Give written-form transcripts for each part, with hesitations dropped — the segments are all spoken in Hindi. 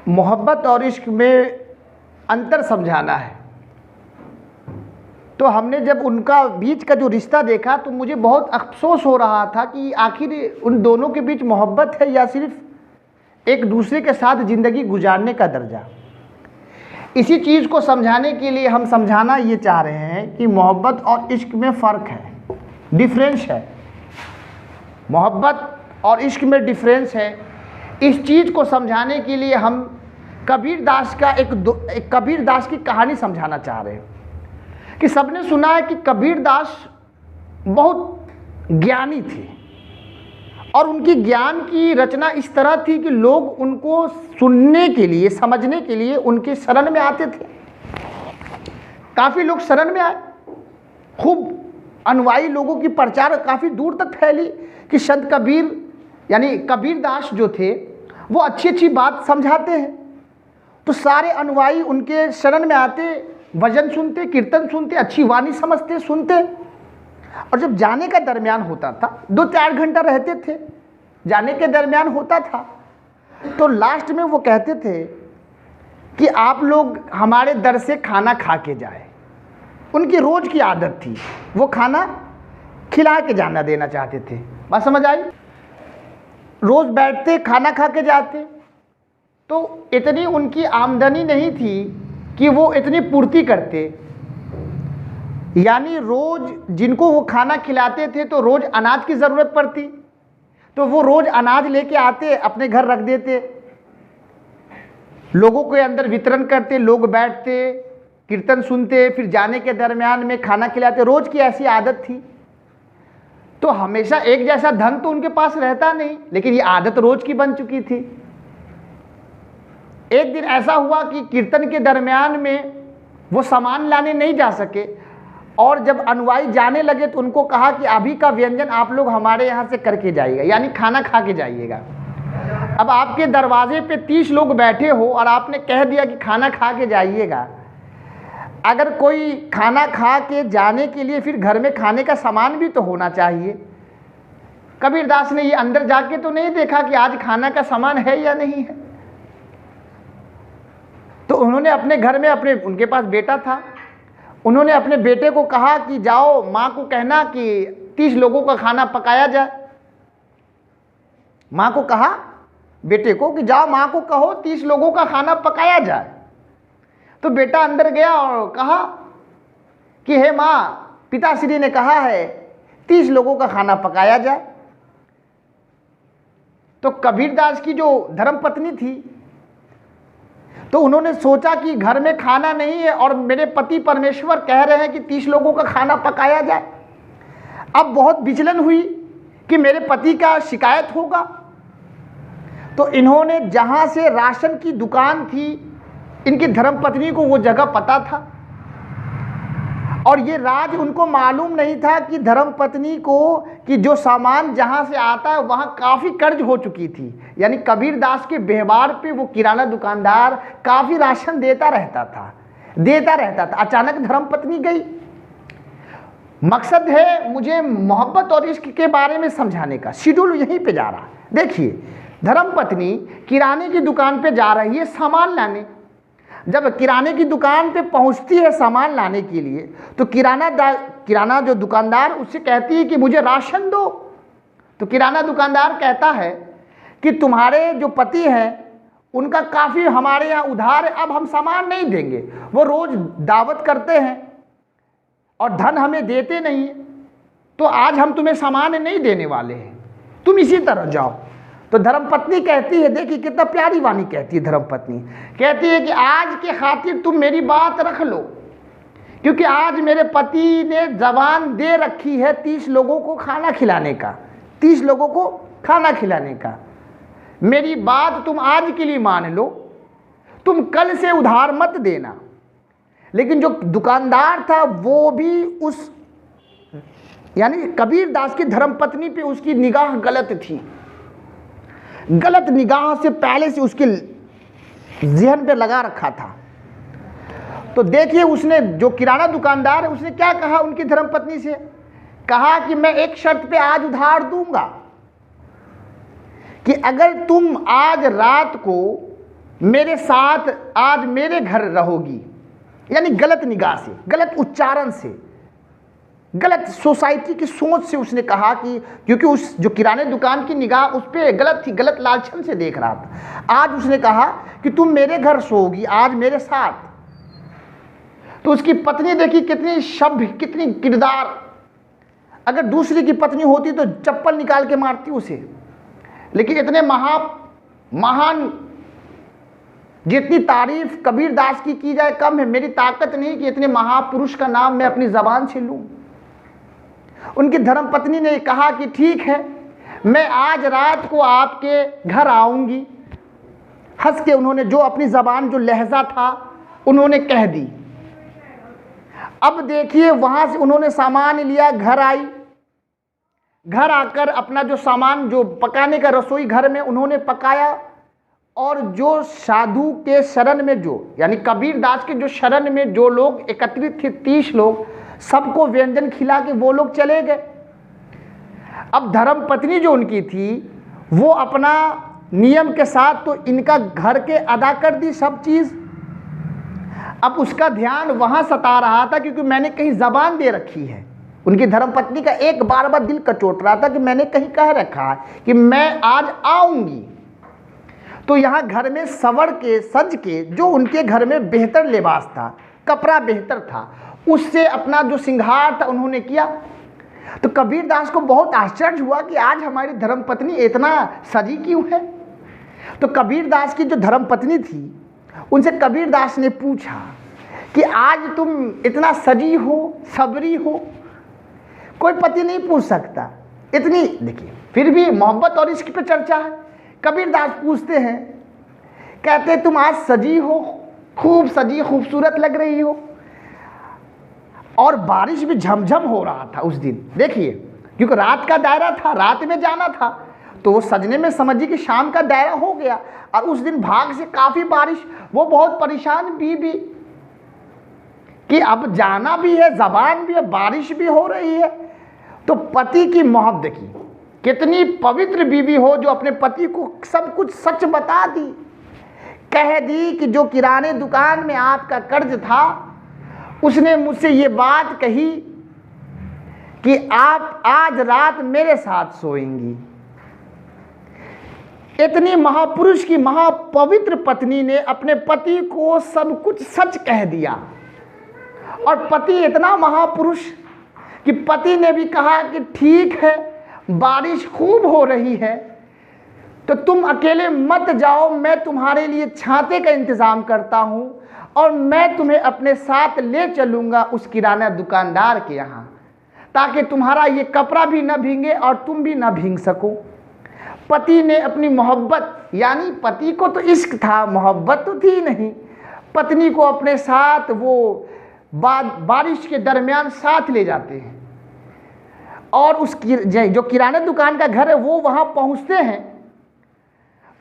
मोहब्बत और इश्क में अंतर समझाना है। तो हमने जब उनका बीच का जो रिश्ता देखा तो मुझे बहुत अफसोस हो रहा था कि आखिर उन दोनों के बीच मोहब्बत है या सिर्फ एक दूसरे के साथ ज़िंदगी गुजारने का दर्जा। इसी चीज़ को समझाने के लिए हम समझाना ये चाह रहे हैं कि मोहब्बत और इश्क में फ़र्क है, डिफरेंस है। मोहब्बत और इश्क में डिफरेंस है। इस चीज़ को समझाने के लिए हम कबीर दास का एक कबीर दास की कहानी समझाना चाह रहे हैं कि सबने सुना है कि कबीर दास बहुत ज्ञानी थे और उनकी ज्ञान की रचना इस तरह थी कि लोग उनको सुनने के लिए, समझने के लिए उनके शरण में आते थे। काफ़ी लोग शरण में आए, खूब अनुयायी लोगों की प्रचार काफ़ी दूर तक फैली कि संत कबीर यानी कबीर दास जो थे वो अच्छी अच्छी बात समझाते हैं। तो सारे अनुयायी उनके शरण में आते, भजन सुनते, कीर्तन सुनते, अच्छी वाणी समझते, सुनते। और जब जाने का दरमियान होता था, 2-4 घंटा रहते थे, जाने के दरमियान होता था, तो लास्ट में वो कहते थे कि आप लोग हमारे दर से खाना खा के जाए। उनकी रोज़ की आदत थी, वो खाना खिला के जाना देना चाहते थे। बात समझ आई? रोज़ बैठते, खाना खा के जाते। तो इतनी उनकी आमदनी नहीं थी कि वो इतनी पूर्ति करते। यानी रोज़ जिनको वो खाना खिलाते थे तो रोज़ अनाज की ज़रूरत पड़ती, तो वो रोज़ अनाज लेके आते, अपने घर रख देते, लोगों के अंदर वितरण करते, लोग बैठते, कीर्तन सुनते, फिर जाने के दरमियान में खाना खिलाते। रोज़ की ऐसी आदत थी। तो हमेशा एक जैसा धन तो उनके पास रहता नहीं, लेकिन ये आदत रोज़ की बन चुकी थी। एक दिन ऐसा हुआ कि कीर्तन के दरमियान में वो सामान लाने नहीं जा सके और जब अनुयायी जाने लगे तो उनको कहा कि अभी का व्यंजन आप लोग हमारे यहाँ से करके जाइएगा, यानी खाना खा के जाइएगा। अब आपके दरवाजे पे 30 लोग बैठे हो और आपने कह दिया कि खाना खा के जाइएगा। अगर कोई खाना खा के जाने के लिए फिर घर में खाने का सामान भी तो होना चाहिए। कबीर दास ने ये अंदर जाके तो नहीं देखा कि आज खाना का सामान है या नहीं है। तो उन्होंने अपने घर में उनके पास बेटा था, उन्होंने अपने बेटे को कहा कि जाओ माँ को कहना कि 30 लोगों का खाना पकाया जाए। माँ को कहा बेटे को कि जाओ माँ को कहो 30 लोगों का खाना पकाया जाए। तो बेटा अंदर गया और कहा कि हे माँ, पिताश्री ने कहा है 30 लोगों का खाना पकाया जाए। तो कबीरदास की जो धर्मपत्नी थी तो उन्होंने सोचा कि घर में खाना नहीं है और मेरे पति परमेश्वर कह रहे हैं कि 30 लोगों का खाना पकाया जाए। अब बहुत विचलन हुई कि मेरे पति का शिकायत होगा। तो इन्होंने जहाँ से राशन की दुकान थी, इनकी धर्मपत्नी को वो जगह पता था और ये राज उनको मालूम नहीं था कि धर्मपत्नी को कि जो सामान जहाँ से आता है वहाँ काफ़ी कर्ज हो चुकी थी। यानी कबीर दास के व्यवहार पे वो किराना दुकानदार काफ़ी राशन देता रहता था। अचानक धर्मपत्नी गई। मकसद है मुझे मोहब्बत और इश्क के बारे में समझाने का, शेड्यूल यहीं पे जा रहा है। देखिए, धर्मपत्नी किराने की दुकान पे जा रही है सामान लाने। जब किराने की दुकान पे पहुंचती है सामान लाने के लिए तो किराना जो दुकानदार उससे कहती है कि मुझे राशन दो। तो किराना दुकानदार कहता है कि तुम्हारे जो पति हैं उनका काफ़ी हमारे यहाँ उधार है, अब हम सामान नहीं देंगे। वो रोज़ दावत करते हैं और धन हमें देते नहीं है, तो आज हम तुम्हें सामान नहीं देने वाले हैं, तुम इसी तरह जाओ। तो धर्मपत्नी कहती है, देखिए कितना प्यारी वाणी कहती है धर्मपत्नी, कहती है कि आज के खातिर तुम मेरी बात रख लो, क्योंकि आज मेरे पति ने जबान दे रखी है 30 लोगों को खाना खिलाने का, 30 लोगों को खाना खिलाने का। मेरी बात तुम आज के लिए मान लो, तुम कल से उधार मत देना। लेकिन जो दुकानदार था वो भी उस यानी कबीर दास की धर्मपत्नी पे उसकी निगाह गलत थी। गलत निगाह से पहले से उसके ज़हन पे लगा रखा था। तो देखिए, उसने जो किराना दुकानदार है उसने क्या कहा उनकी धर्मपत्नी से, कहा कि मैं एक शर्त पे आज उधार दूंगा कि अगर तुम आज रात को मेरे साथ आज मेरे घर रहोगी, यानी गलत निगाह से, गलत उच्चारण से, गलत सोसाइटी की सोच से उसने कहा कि, क्योंकि उस जो किराने दुकान की निगाह उस पर गलत थी, गलत लालचन से देख रहा था। आज उसने कहा कि तुम मेरे घर सोओगी आज मेरे साथ। तो उसकी पत्नी देखी कितनी सभ्य, कितनी किरदार। अगर दूसरी की पत्नी होती तो चप्पल निकाल के मारती उसे, लेकिन इतने महान, जितनी तारीफ कबीर दास की जाए कम है। मेरी ताकत नहीं कि इतने महापुरुष का नाम मैं अपनी जबान से लूं। उनकी धर्मपत्नी ने कहा कि ठीक है, मैं आज रात को आपके घर आऊंगी। हंस के उन्होंने जो अपनी जबान, जो लहजा था, उन्होंने कह दी। अब देखिए वहां से उन्होंने सामान लिया, घर आई। घर आकर अपना जो सामान, जो पकाने का रसोई घर में उन्होंने पकाया, और जो साधु के शरण में, जो यानी कबीर दास के जो शरण में जो लोग एकत्रित थे, 30 लोग, सबको व्यंजन खिला के वो लोग चले गए। अब धर्मपत्नी जो उनकी थी वो अपना नियम के साथ तो इनका घर के अदा कर दी सब चीज़। अब उसका ध्यान वहाँ सता रहा था क्योंकि मैंने कहीं ज़बान दे रखी है। उनकी धर्मपत्नी का एक बार बार दिल कचोट रहा था कि मैंने कहीं कह रखा है कि मैं आज आऊँगी। तो यहाँ घर में सवर के, सज के, जो उनके घर में बेहतर लिबास था, कपड़ा बेहतर था, उससे अपना जो श्रृंगार था उन्होंने किया। तो कबीर दास को बहुत आश्चर्य हुआ कि आज हमारी धर्मपत्नी इतना सजी क्यों है। तो कबीर दास की जो धर्मपत्नी थी, उनसे कबीर दास ने पूछा कि आज तुम इतना सजी हो, सबरी हो। कोई पति नहीं पूछ सकता इतनी। देखिए फिर भी मोहब्बत और इश्क पे चर्चा है। कबीर दास पूछते हैं, कहते तुम आज सजी हो, खूब सजी, खूबसूरत लग रही हो। और बारिश भी झमझम हो रहा था उस दिन। देखिए क्योंकि रात का दायरा था, रात में जाना था, तो वो सजने में समझिए कि शाम का दायरा हो गया। और उस दिन भाग से काफ़ी बारिश, वो बहुत परेशान बीबी कि अब जाना भी है, ज़बान भी है, बारिश भी हो रही है। तो पति की मोहब्बत देखिए कितनी पवित्र बीवी हो, जो अपने पति को सब कुछ सच बता दी। कह दी कि जो किराने दुकान में आपका कर्ज था, उसने मुझसे ये बात कही कि आप आज रात मेरे साथ सोएंगी। इतनी महापुरुष की महापवित्र पत्नी ने अपने पति को सब कुछ सच कह दिया। और पति इतना महापुरुष कि पति ने भी कहा कि ठीक है, बारिश खूब हो रही है, तो तुम अकेले मत जाओ, मैं तुम्हारे लिए छाते का इंतज़ाम करता हूँ और मैं तुम्हें अपने साथ ले चलूँगा उस किराना दुकानदार के यहाँ, ताकि तुम्हारा ये कपड़ा भी न भींगे और तुम भी न भींग सको। पति ने अपनी मोहब्बत, यानी पति को तो इश्क था, मोहब्बत तो थी नहीं, पत्नी को अपने साथ वो बारिश के दरमियान साथ ले जाते हैं। और उस जो किराना दुकान का घर है वो वहाँ पहुँचते हैं।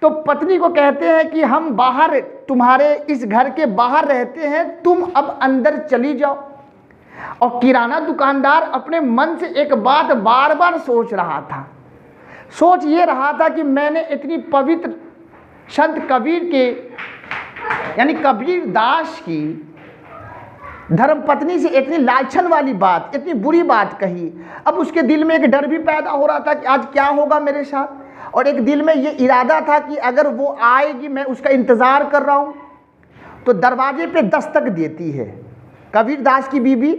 तो पत्नी को कहते हैं कि हम बाहर, तुम्हारे इस घर के बाहर रहते हैं, तुम अब अंदर चली जाओ। और किराना दुकानदार अपने मन से एक बात बार बार सोच रहा था। सोच ये रहा था कि मैंने इतनी पवित्र संत कबीर के, यानी कबीर दास की धर्मपत्नी से इतनी लालचन वाली बात, इतनी बुरी बात कही। अब उसके दिल में एक डर भी पैदा हो रहा था कि आज क्या होगा मेरे साथ। और एक दिल में ये इरादा था कि अगर वो आएगी, मैं उसका इंतज़ार कर रहा हूँ। तो दरवाजे पे दस्तक देती है, कबीर दास की बीबी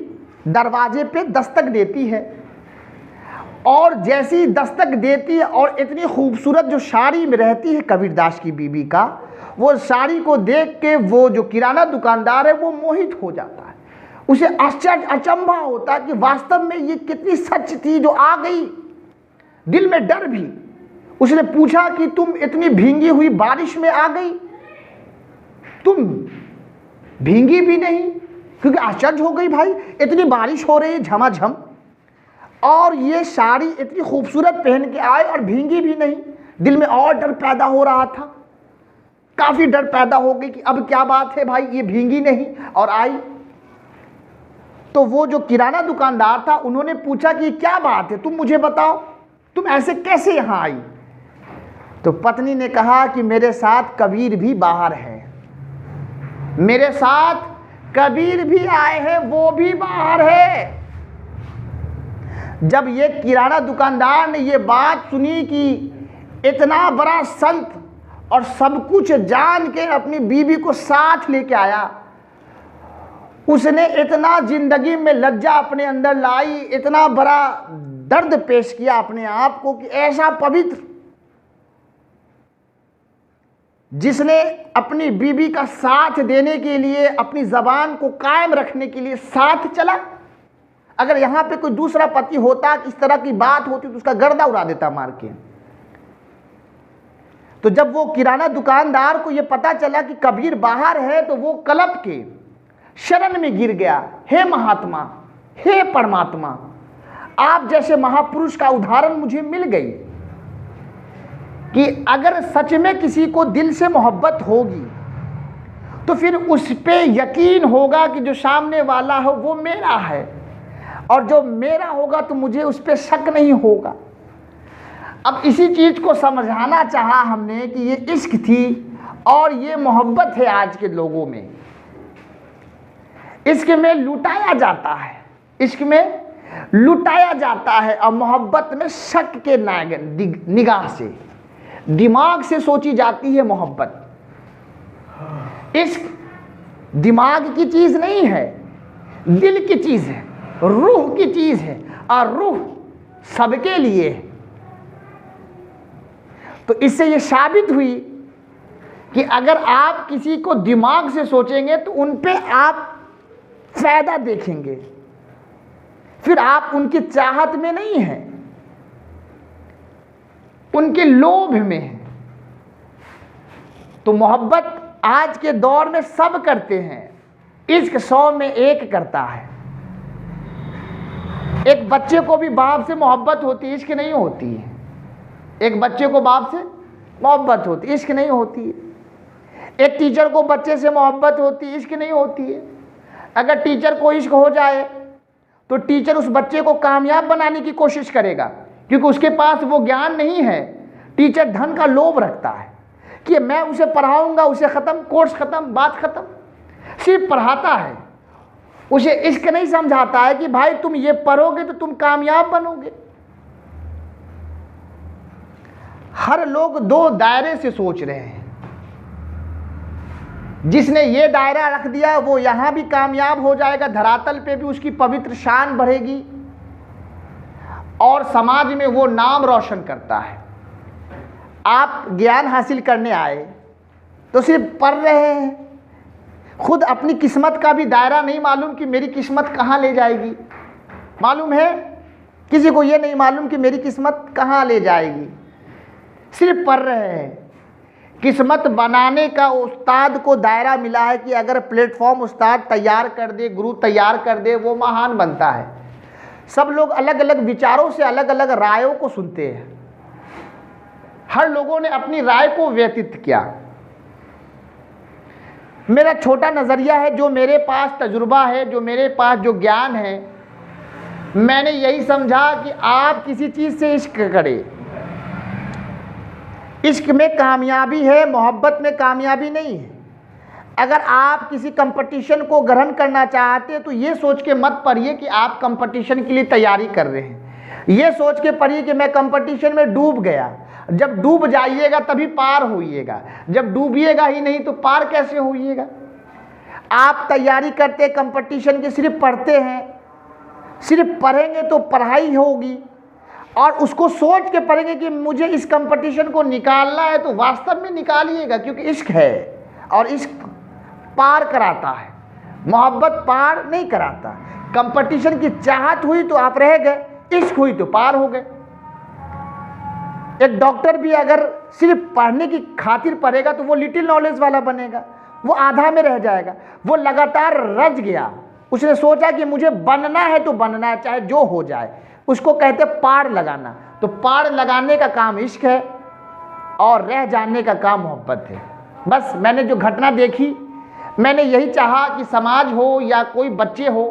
दरवाजे पे दस्तक देती है। और जैसी दस्तक देती है और इतनी खूबसूरत जो साड़ी में रहती है कबीर दास की बीबी का, वो साड़ी को देख के वो जो किराना दुकानदार है वो मोहित हो जाता है। उसे आश्चर्य, अचंभा होता है कि वास्तव में ये कितनी सच थी जो आ गई। दिल में डर भी। उसने पूछा कि तुम इतनी भींगी हुई बारिश में आ गई, तुम भींगी भी नहीं, क्योंकि आश्चर्य हो गई भाई, इतनी बारिश हो रही है झमाझम, और ये साड़ी इतनी खूबसूरत पहन के आए और भींगी भी नहीं। दिल में और डर पैदा हो रहा था, काफ़ी डर पैदा हो गई कि अब क्या बात है भाई, ये भींगी नहीं और आई। तो वो जो किराना दुकानदार था, उन्होंने पूछा कि क्या बात है, तुम मुझे बताओ, तुम ऐसे कैसे यहाँ आई। तो पत्नी ने कहा कि मेरे साथ कबीर भी बाहर है, मेरे साथ कबीर भी आए हैं, वो भी बाहर है। जब ये किराना दुकानदार ने ये बात सुनी कि इतना बड़ा संत और सब कुछ जान के अपनी बीवी को साथ लेके आया, उसने इतना जिंदगी में लज्जा अपने अंदर लाई, इतना बड़ा दर्द पेश किया अपने आप को कि ऐसा पवित्र जिसने अपनी बीवी का साथ देने के लिए, अपनी जबान को कायम रखने के लिए साथ चला। अगर यहां पे कोई दूसरा पति होता, इस तरह की बात होती तो उसका गर्दा उड़ा देता मार के। तो जब वो किराना दुकानदार को ये पता चला कि कबीर बाहर है, तो वो कलप के शरण में गिर गया। हे महात्मा, हे परमात्मा, आप जैसे महापुरुष का उदाहरण मुझे मिल गई कि अगर सच में किसी को दिल से मोहब्बत होगी तो फिर उस पे यकीन होगा कि जो सामने वाला हो वो मेरा है, और जो मेरा होगा तो मुझे उस पे शक नहीं होगा। अब इसी चीज को समझाना चाहा हमने कि ये इश्क थी और ये मोहब्बत है आज के लोगों में। इश्क में लुटाया जाता है, इश्क में लुटाया जाता है, और मोहब्बत में शक के निगाह से, दिमाग से सोची जाती है मोहब्बत। इश्क दिमाग की चीज नहीं है, दिल की चीज है, रूह की चीज है, और रूह सबके लिए है। तो इससे ये साबित हुई कि अगर आप किसी को दिमाग से सोचेंगे तो उन पे आप फायदा देखेंगे, फिर आप उनकी चाहत में नहीं हैं, उनके लोभ में हैं। तो मोहब्बत आज के दौर में सब करते हैं, इश्क 100 में 1 करता है। एक बच्चे को भी बाप से मोहब्बत होती है, इश्क नहीं होती है। एक बच्चे को बाप से मोहब्बत होती है, इश्क नहीं होती है। एक टीचर को बच्चे से मोहब्बत होती है, इश्क नहीं होती है। अगर टीचर को इश्क हो जाए तो टीचर उस बच्चे को कामयाब बनाने की कोशिश करेगा, क्योंकि उसके पास वो ज्ञान नहीं है। टीचर धन का लोभ रखता है कि मैं उसे पढ़ाऊंगा, उसे ख़त्म, कोर्स ख़त्म, बात ख़त्म, सिर्फ पढ़ाता है। उसे इश्क नहीं समझाता है कि भाई तुम ये पढ़ोगे तो तुम कामयाब बनोगे। हर लोग 2 दायरे से सोच रहे हैं। जिसने ये दायरा रख दिया वो यहां भी कामयाब हो जाएगा, धरातल पे भी उसकी पवित्र शान बढ़ेगी और समाज में वो नाम रोशन करता है। आप ज्ञान हासिल करने आए तो सिर्फ पढ़ रहे हैं, खुद अपनी किस्मत का भी दायरा नहीं मालूम कि मेरी किस्मत कहाँ ले जाएगी। मालूम है किसी को ये नहीं मालूम कि मेरी किस्मत कहाँ ले जाएगी, सिर्फ पढ़ रहे हैं। किस्मत बनाने का उस्ताद को दायरा मिला है कि अगर प्लेटफॉर्म उस्ताद तैयार कर दे, गुरु तैयार कर दे, वो महान बनता है। सब लोग अलग अलग विचारों से अलग अलग रायों को सुनते हैं। हर लोगों ने अपनी राय को व्यतीत किया। मेरा छोटा नज़रिया है, जो मेरे पास तजुर्बा है, जो मेरे पास जो ज्ञान है, मैंने यही समझा कि आप किसी चीज़ से इश्क करें। इश्क में कामयाबी है, मोहब्बत में कामयाबी नहीं है। अगर आप किसी कंपटीशन को ग्रहण करना चाहते हैं तो ये सोच के मत पढ़िए कि आप कंपटीशन के लिए तैयारी कर रहे हैं। ये सोच के पढ़िए कि मैं कंपटीशन में डूब गया। जब डूब जाइएगा तभी पार होइएगा, जब डूबिएगा ही नहीं तो पार कैसे होइएगा। आप तैयारी करते कंपटीशन की, सिर्फ पढ़ते हैं, सिर्फ पढ़ेंगे तो पढ़ाई होगी और उसको सोच के पढ़ेंगे कि मुझे इस कंपटीशन को निकालना है तो वास्तव में निकालिएगा, क्योंकि इश्क है और इश्क पार कराता है, मोहब्बत पार नहीं कराता। कंपटीशन की चाहत हुई तो आप रह गए, इश्क हुई तो पार हो गए। एक डॉक्टर भी अगर सिर्फ पढ़ने की खातिर पढ़ेगा तो वो लिटिल नॉलेज वाला बनेगा, वो आधा में रह जाएगा। वो लगातार रच गया, उसने सोचा कि मुझे बनना है तो बनना है, चाहे जो हो जाए। उसको कहते पार लगाना। तो पार लगाने का काम इश्क है और रह जाने का काम मोहब्बत है। बस मैंने जो घटना देखी, मैंने यही चाहा कि समाज हो या कोई बच्चे हो,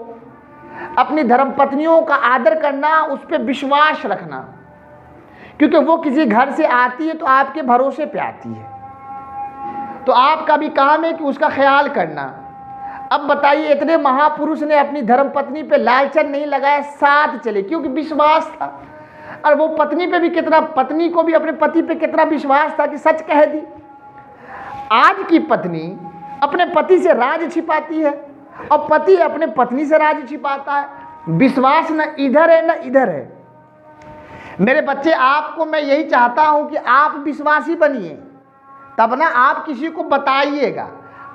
अपनी धर्मपत्नियों का आदर करना, उस पर विश्वास रखना, क्योंकि वो किसी घर से आती है तो आपके भरोसे पे आती है। तो आपका भी काम है कि उसका ख्याल करना। अब बताइए, इतने महापुरुष ने अपनी धर्मपत्नी पे लालचन नहीं लगाया, साथ चले, क्योंकि विश्वास था। और वो पत्नी पे भी कितना, पत्नी को भी अपने पति पे कितना विश्वास था कि सच कह दी। आज की पत्नी अपने पति से राज छिपाती है और पति अपने पत्नी से राज छिपाता है। विश्वास न इधर है न इधर है। मेरे बच्चे, आपको मैं यही चाहता हूं कि आप विश्वासी बनिए, तब ना आप किसी को बताइएगा।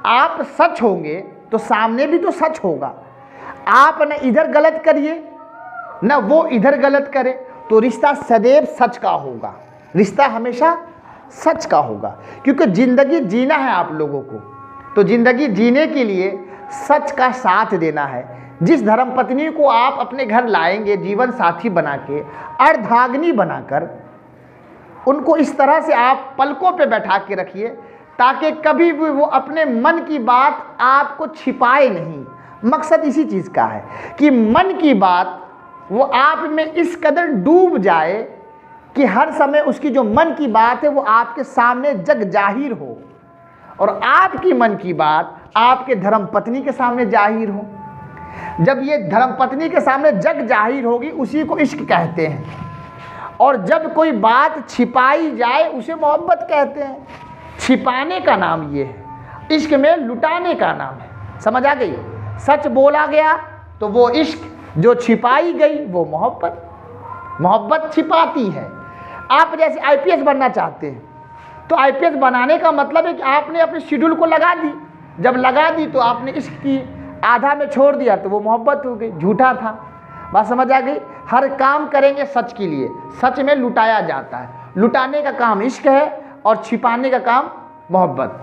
आप सच होंगे तो सामने भी तो सच होगा। आप न इधर गलत करिए न वो इधर गलत करे, तो रिश्ता सदैव सच का होगा। रिश्ता हमेशा सच का होगा, क्योंकि ज़िंदगी जीना है आप लोगों को, तो ज़िंदगी जीने के लिए सच का साथ देना है। जिस धर्मपत्नी को आप अपने घर लाएंगे जीवन साथी बना के, अर्धांगिनी बनाकर, उनको इस तरह से आप पलकों पे बैठा के रखिए ताकि कभी भी वो अपने मन की बात आपको छिपाए नहीं। मकसद इसी चीज़ का है कि मन की बात वो आप में इस कदर डूब जाए कि हर समय उसकी जो मन की बात है वो आपके सामने जग जाहिर हो, और आपकी मन की बात आपके धर्मपत्नी के सामने जाहिर हो। जब ये धर्मपत्नी के सामने जग जाहिर होगी, उसी को इश्क कहते हैं। और जब कोई बात छिपाई जाए उसे मोहब्बत कहते हैं। छिपाने का नाम ये है, इश्क में लुटाने का नाम है। समझ आ गई? सच बोला गया तो वो इश्क, जो छिपाई गई वो मोहब्बत। मोहब्बत छिपाती है। आप जैसे आईपीएस बनना चाहते हैं, तो आईपीएस बनाने का मतलब है कि आपने अपने शेड्यूल को लगा दी। जब लगा दी तो आपने इश्क की, आधा में छोड़ दिया तो वो मोहब्बत हो गई, झूठा था। बात समझ आ गई? हर काम करेंगे सच के लिए, सच में लुटाया जाता है। लुटाने का काम इश्क है और छिपाने का काम मोहब्बत।